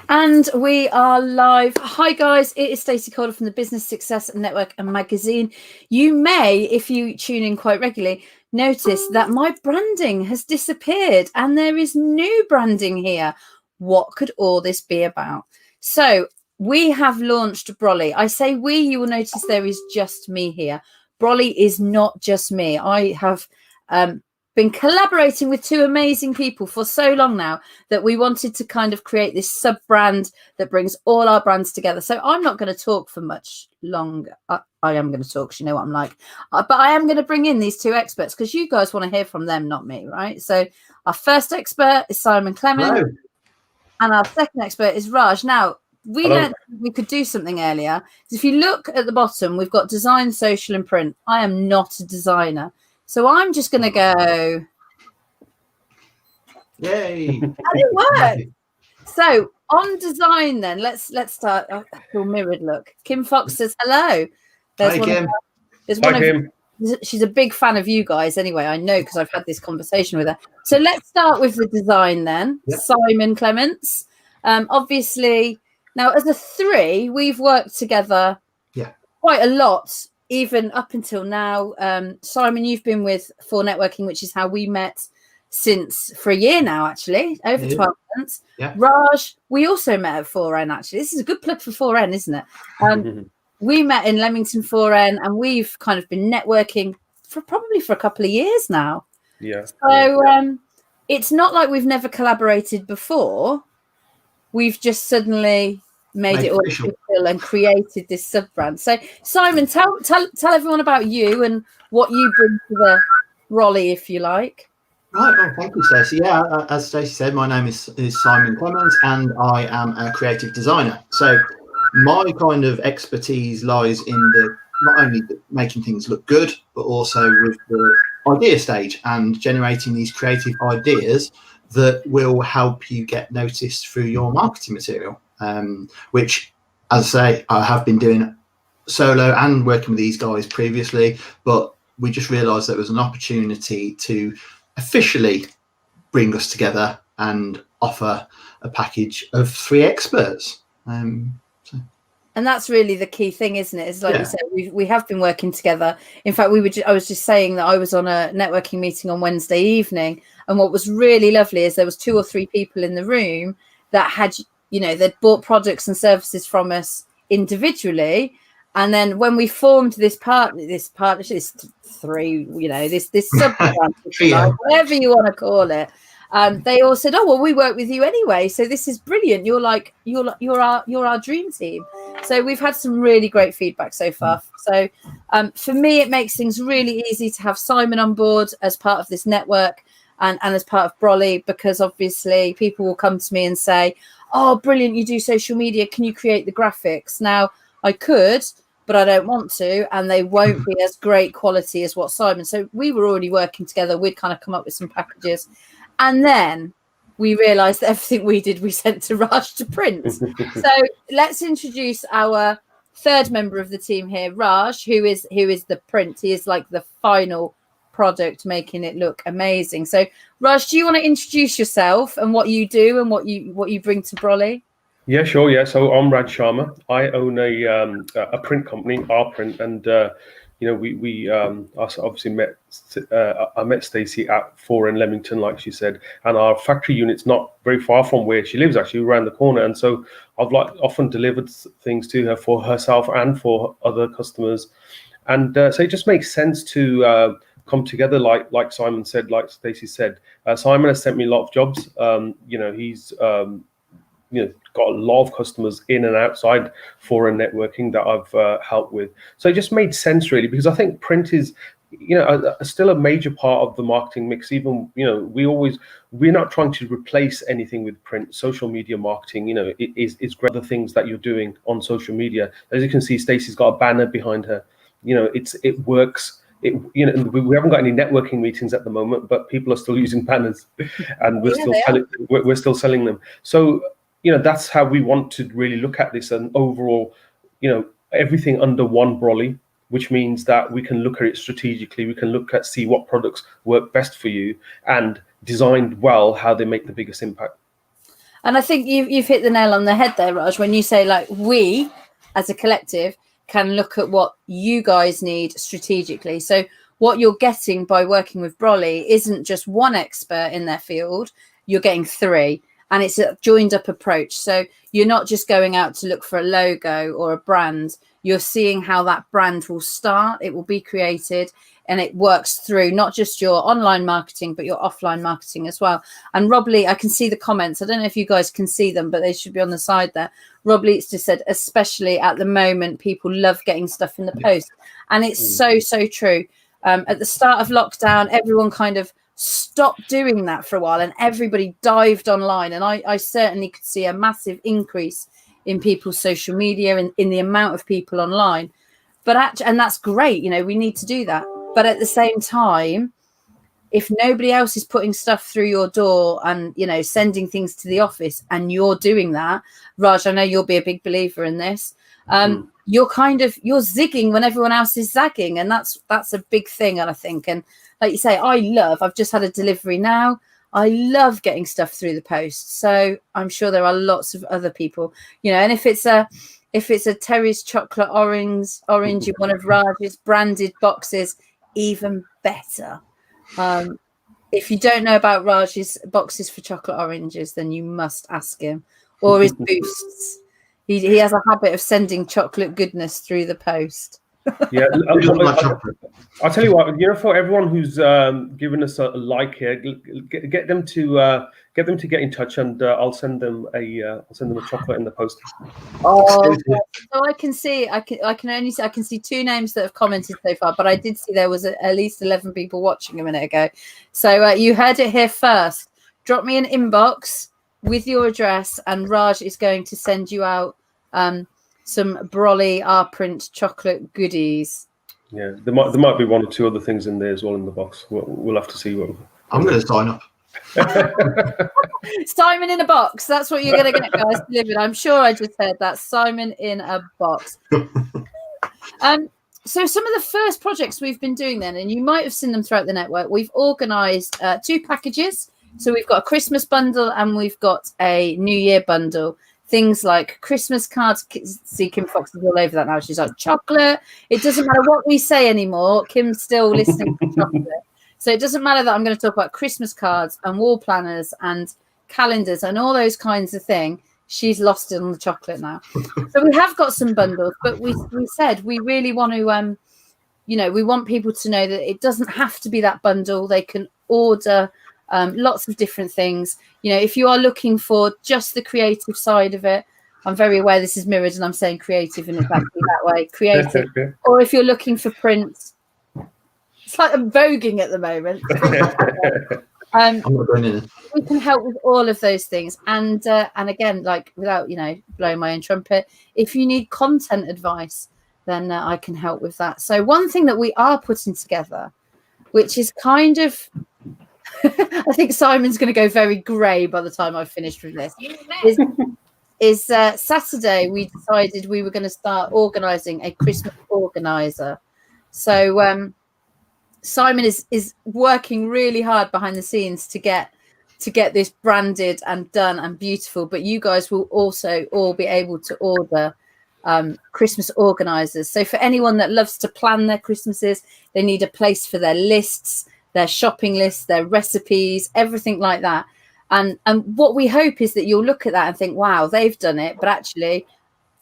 And we are live. Hi guys, it is Stacey Calder from the Business Success Network and Magazine. You may, if you tune in quite regularly, notice that my branding has disappeared and there is new branding here. What could all this be about? So we have launched Brolly. I say we, you will notice there is just me here. Brolly is not just me. I have been collaborating with two amazing people for so long now that we wanted to kind of create this sub brand that brings all our brands together. So I'm not going to talk for much longer. I am going to talk because you know what I'm like, but I am going to bring in these two experts because you guys want to hear from them, not me, right? So our first expert is Simon Clement. Hello. And our second expert is Raj. Now, we learned we could do something earlier. If you look at the bottom, we've got design, social, and print. I am not a designer. So I'm just going to go. Yay! And it worked. So on design, then let's start. Your mirrored look. Kim Fox says hello. Hi, Kim. Hi, Kim. She's a big fan of you guys. Anyway, I know because I've had this conversation with her. So let's start with the design then. Yep. Simon Clements. Obviously, now as a three, we've worked together. Quite a lot. Even up until now, Simon, you've been with For Networking, which is how we met for a year now, actually, over 12 months. Yeah. Raj, we also met at 4N, actually. This is a good plug for 4N, isn't it? We met in Leamington 4N, and we've kind of been networking for a couple of years now. Yeah. So it's not like we've never collaborated before. We've just suddenly made it all official and created this sub brand. So Simon, tell everyone about you and what you bring to the Brolly, if you like. Right. Well, thank you, Stacey. Yeah, as Stacey said, my name is Simon Clements, and I am a creative designer. So my kind of expertise lies in the not only making things look good, but also with the idea stage and generating these creative ideas that will help you get noticed through your marketing material. Which, as I say, I have been doing solo and working with these guys previously, but we just realised there was an opportunity to officially bring us together and offer a package of three experts. And that's really the key thing, isn't it? It's like you said, we have been working together. In fact, I was just saying that I was on a networking meeting on Wednesday evening, and what was really lovely is there was 2 or 3 people in the room that had, they'd bought products and services from us individually. And then when we formed this partnership, this three, this sub whatever you want to call it, they all said, "Oh well, we work with you anyway, so this is brilliant. You're our dream team." So we've had some really great feedback so far. So for me, it makes things really easy to have Simon on board as part of this network and as part of Brolly, because obviously people will come to me and say, "Oh, brilliant, you do social media. Can you create the graphics?" Now I could, but I don't want to, and they won't be as great quality as what Simon. So we were already working together. We'd kind of come up with some packages. And then we realised that everything we did, we sent to Raj to print. So let's introduce our third member of the team here, Raj, who is the print. He is like the final product, making it look amazing. So Raj, do you want to introduce yourself and what you do and what you bring to Brolly? Yeah, sure. Yeah, so I'm Raj Sharma. I own a print company, R Print, and we obviously met. I met Stacey at 4N Leamington, like she said, and our factory unit's not very far from where she lives, actually, around the corner. And so I've often delivered things to her for herself and for other customers, and so it just makes sense to come together, like Simon said, like Stacey said. Simon has sent me a lot of jobs. He's got a lot of customers in and outside 4N networking that I've helped with. So it just made sense, really, because I think print is, still a major part of the marketing mix. Even, we're not trying to replace anything with print. Social media marketing, is great. The things that you're doing on social media. As you can see, Stacey's got a banner behind her. It works. We haven't got any networking meetings at the moment, but people are still using banners, and we're still selling them. So that's how we want to really look at this, and overall, everything under one Brolly, which means that we can look at it strategically. We can see what products work best for you and designed well, how they make the biggest impact. And I think you've hit the nail on the head there, Raj, when you say like we as a collective can look at what you guys need strategically. So what you're getting by working with Brolly isn't just one expert in their field, you're getting 3. And it's a joined up approach. So you're not just going out to look for a logo or a brand. You're seeing how that brand will start. It will be created and it works through not just your online marketing, but your offline marketing as well. And Rob Lee, I can see the comments. I don't know if you guys can see them, but they should be on the side there. Rob Leeds just said, especially at the moment, people love getting stuff in the post. And it's so true. At the start of lockdown, everyone kind of stopped doing that for a while and everybody dived online. And I certainly could see a massive increase in people's social media and in the amount of people online. But and that's great. You know, we need to do that. But at the same time, if nobody else is putting stuff through your door and, you know, sending things to the office and you're doing that, Raj, I know you'll be a big believer in this. You're zigging when everyone else is zagging. And that's a big thing. And I think, and like you say, I've just had a delivery now. I love getting stuff through the post. So I'm sure there are lots of other people, you know, and if it's a Terry's chocolate orange in one of Raj's branded boxes, even better. If you don't know about Raj's boxes for chocolate oranges, then you must ask him. Or his boosts. He has a habit of sending chocolate goodness through the post. Yeah, I'll tell you what. You know, for everyone who's given us a like here, get them to get in touch, and I'll send them a chocolate in the post. Oh, so I can see 2 names that have commented so far, but I did see there was at least 11 people watching a minute ago. So you heard it here first. Drop me an inbox with your address, and Raj is going to send you out some Brolly R print chocolate goodies. Yeah, there might be 1 or 2 other things in there as well in the box. We'll have to see what. I'm going to sign up. Simon in a box. That's what you're going to get, guys, delivered. I'm sure I just heard that. Simon in a box. So some of the first projects we've been doing then, and you might have seen them throughout the network, we've organised 2 packages. So we've got a Christmas bundle and we've got a New Year bundle. Things like Christmas cards. See, Kim Fox is all over that now. She's like, chocolate. It doesn't matter what we say anymore. Kim's still listening to chocolate. So it doesn't matter that I'm going to talk about Christmas cards and wall planners and calendars and all those kinds of things. She's lost it on the chocolate now. So we have got some bundles, but we said we really want to, we want people to know that it doesn't have to be that bundle. They can order lots of different things. You know, if you are looking for just the creative side of it, I'm very aware this is mirrored and I'm saying creative in exactly that way, creative. Or if you're looking for print, it's like I'm voguing at the moment. We can help with all of those things. And again, like without, blowing my own trumpet, if you need content advice, then I can help with that. So one thing that we are putting together, which is kind of, I think Simon's going to go very grey by the time I've finished with this, is Saturday we decided we were going to start organising a Christmas organiser. So Simon is working really hard behind the scenes to get this branded and done and beautiful, but you guys will also all be able to order Christmas organisers. So for anyone that loves to plan their Christmases, they need a place for their lists, their shopping lists, their recipes, everything like that. And what we hope is that you'll look at that and think, wow, they've done it, but actually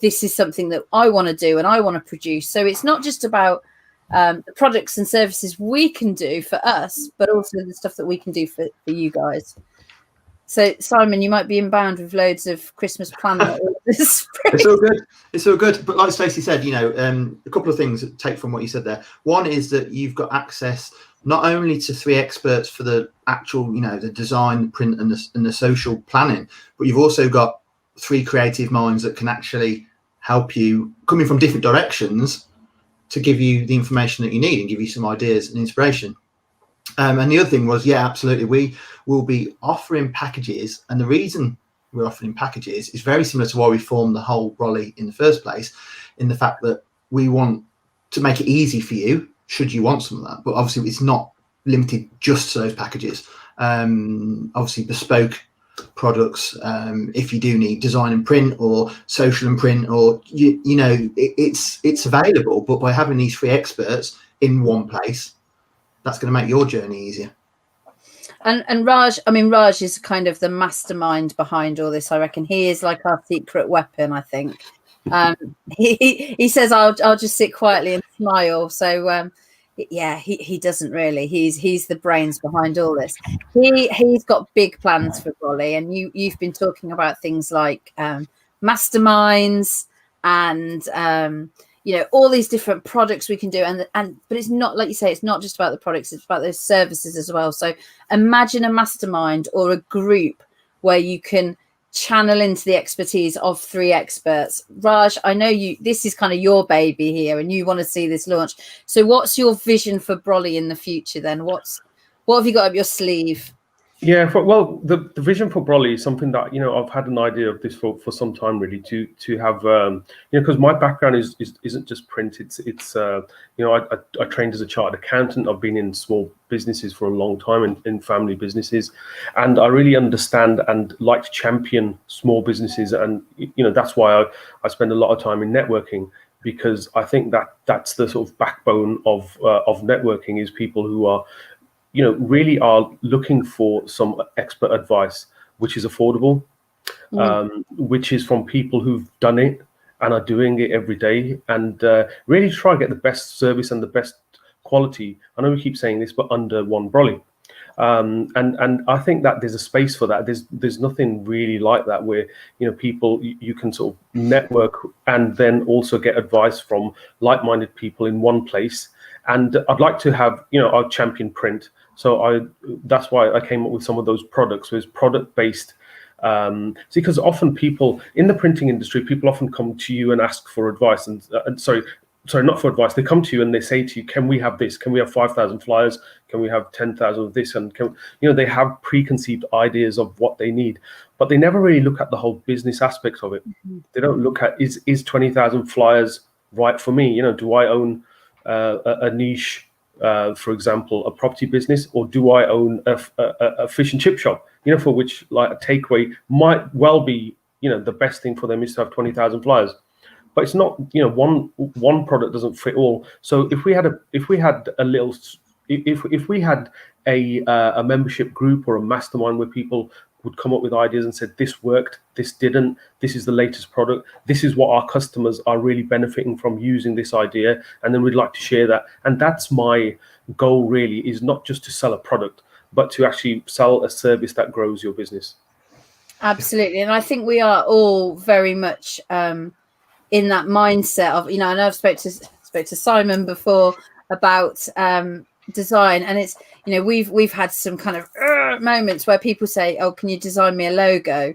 this is something that I want to do and I want to produce. So it's not just about the products and services we can do for us, but also the stuff that we can do for you guys. So Simon, you might be inbound with loads of Christmas planning. It's all good. But like Stacey said, a couple of things to take from what you said there. One is that you've got access not only to 3 experts for the actual, the design, print, and the social planning, but you've also got 3 creative minds that can actually help you, coming from different directions, to give you the information that you need and give you some ideas and inspiration. And the other thing was, yeah, absolutely, we will be offering packages, and the reason we're offering packages is very similar to why we formed the whole Brolly in the first place, in the fact that we want to make it easy for you should you want some of that, but obviously it's not limited just to those packages. Obviously bespoke products. If you do need design and print or social and print, or it's available. But by having these 3 experts in one place, that's going to make your journey easier. And Raj, I mean, Raj is kind of the mastermind behind all this. I reckon he is like our secret weapon. I think he says, "I'll just sit quietly and smile." So yeah, he doesn't really. He's the brains behind all this. He's got big plans for Brolly, and you've been talking about things like masterminds and all these different products we can do, but it's not, like you say, it's not just about the products, it's about those services as well. So imagine a mastermind or a group where you can channel into the expertise of 3 experts. Raj, I know this is kind of your baby here and you want to see this launch. So what's your vision for Brolly in the future then? What have you got up your sleeve? Yeah, well, the vision for Brolly is something that I've had an idea of this for some time, really, to have because my background isn't just print. It's I trained as a chartered accountant. I've been in small businesses for a long time, in family businesses, and I really understand and like to champion small businesses, and that's why I spend a lot of time in networking, because I think that's the sort of backbone of networking, is people who are really are looking for some expert advice, which is affordable, which is from people who've done it and are doing it every day, and really try to get the best service and the best quality. I know we keep saying this, but under one Brolly. And I think that there's a space for that. There's nothing really like that, where people, you can sort of network and then also get advice from like-minded people in one place. And I'd like to have our champion print. So that's why I came up with some of those products. So it's product-based. Because often people in the printing industry, people often come to you and ask for advice. And sorry, not for advice. They come to you and they say to you, "Can we have this? Can we have 5,000 flyers? Can we have 10,000 of this?" And they have preconceived ideas of what they need, but they never really look at the whole business aspect of it. They don't look at is 20,000 flyers right for me? Do I own a niche? For example, a property business, or do I own a fish and chip shop? For which, like, a takeaway might well be, the best thing for them is to have 20,000 flyers. But it's not, one product doesn't fit all. So if we had a membership group or a mastermind where people would come up with ideas and said, this worked, this didn't, this is the latest product, this is what our customers are really benefiting from using this idea, and then we'd like to share that. And that's my goal, really, is not just to sell a product, but to actually sell a service that grows your business. Absolutely. And I think we are all very much in that mindset of, I know I've spoke to Simon before about design, and it's, we've had some kind of moments where people say, "Oh, can you design me a logo?"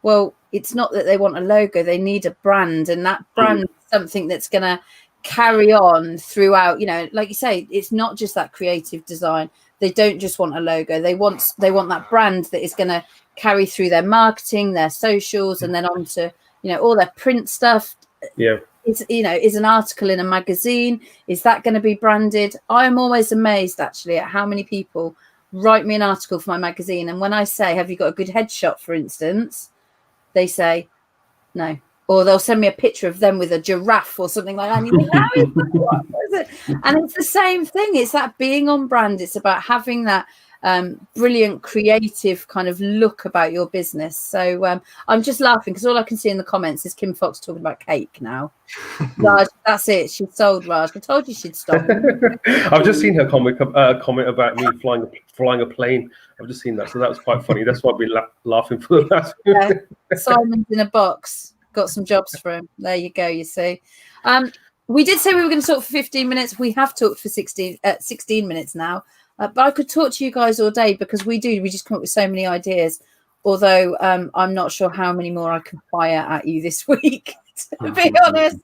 Well, it's not that they want a logo, they need a brand, and that brand is something that's going to carry on throughout. Like you say, it's not just that creative design. They don't just want a logo, they want that brand that is going to carry through their marketing, their socials, and then on to all their print stuff. Is an article in a magazine, is that going to be branded? I'm always amazed, actually, at how many people write me an article for my magazine, and when I say, "Have you got a good headshot," for instance, they say no, or they'll send me a picture of them with a giraffe or something like that, and you think, how is that? What is it? And it's the same thing. It's that being on brand. It's about having that brilliant creative kind of look about your business. So I'm just laughing because all I can see in the comments is Kim Fox talking about cake now. Raj, that's it, she sold. Raj, I told you she'd stop. I've just seen her comment about me flying a plane. I've just seen that, so that was quite funny. That's why I've been laughing for that. Yeah. Simon's in a box, got some jobs for him. There you go. You see, we did say we were going to talk for 15 minutes. We have talked for 16 minutes now. But I could talk to you guys all day, because we just come up with so many ideas. Although I'm not sure how many more I can fire at you this week, to be honest.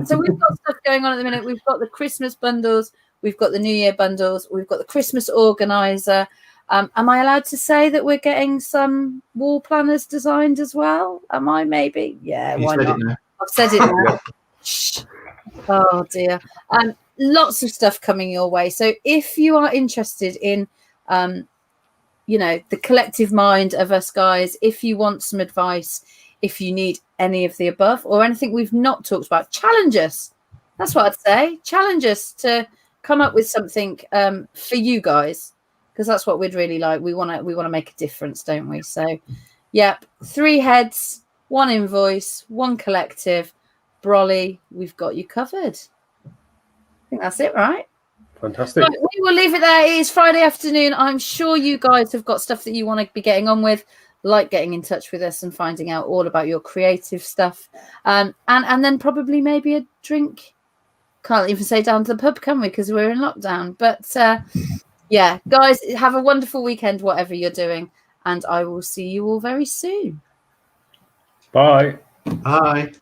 So we've got stuff going on at the minute. We've got the Christmas bundles. We've got the New Year bundles. We've got the Christmas organizer. Am I allowed to say that we're getting some wall planners designed as well? Am I? Maybe. Yeah, why not? I've said it now. Shh. Oh, dear. Lots of stuff coming your way. So if you are interested in you know, the collective mind of us guys. If you want some advice, if you need any of the above or anything we've not talked about, challenge us. That's what I'd say. Challenge us to come up with something for you guys, because that's what we'd really like. We want to make a difference, don't we? So, yep, 3 heads, 1 invoice, 1 collective. Brolly, we've got you covered. I think that's it, right? Fantastic. Right, we will leave it there. It is Friday afternoon. I'm sure you guys have got stuff that you want to be getting on with, like getting in touch with us and finding out all about your creative stuff. And then probably maybe a drink. Can't even say down to the pub, can we? Because we're in lockdown. But yeah, guys, have a wonderful weekend, whatever you're doing. And I will see you all very soon. Bye. Bye.